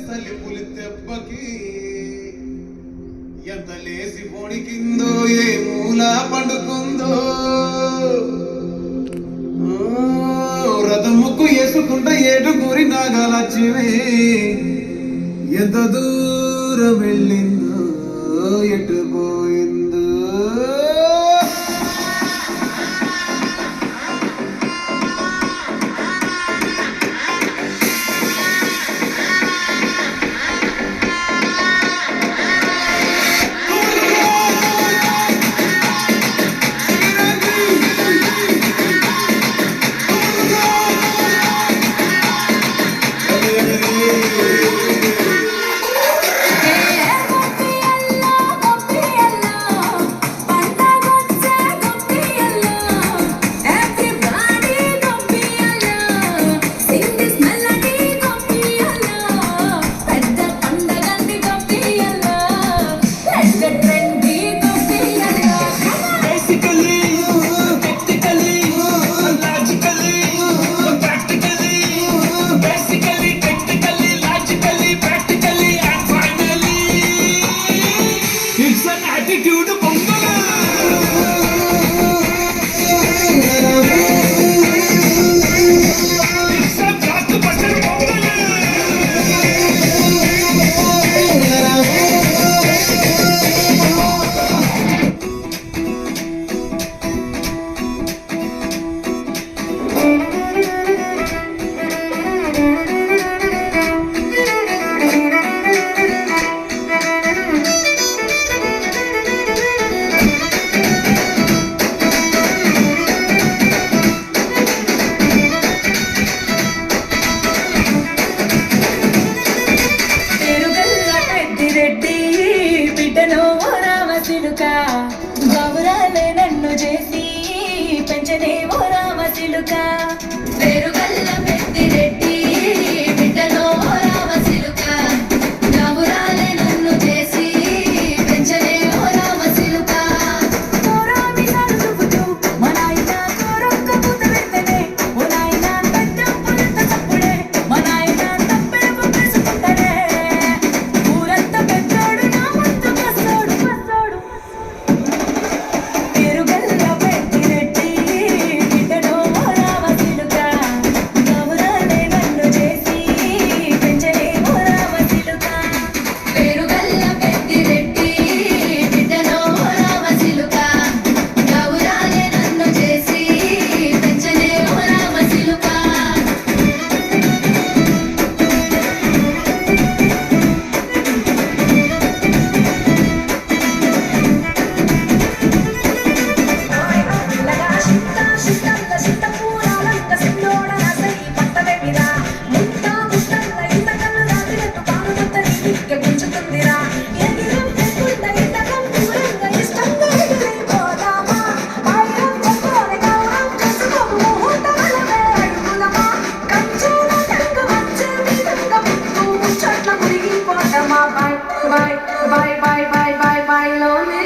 సలిపులి దెబ్బకి ఎంత లేసి పొడికిందో ఏ మూల పండుకుందో రథముకు వేసుకుంట ఏటుకూరి నాగలక్ష్మి ఎంత దూరం వెళ్ళిందో ఎటు పోయిందో గౌరాలే నన్ను చేసి పెంచదేవో రామశిలుక పేరుగల్ల పెద్దిరెడ్డి బిడ్డలో రామశిలుక గౌరాలే నన్ను చేసి పెంచదేవో రామశిలుక కోరామి సరుసుకుతూ మా నాయన కోరొక్క పూత వెంటనే ఓ నాయన పెద్ద పురంత చప్పుడే మా నాయన తప్పే ఒప్పేసుకుంటాడే ఊరంతా పెద్దోడు నా ముందు కస్తోడు bye bye bye bye bye bye bye lonely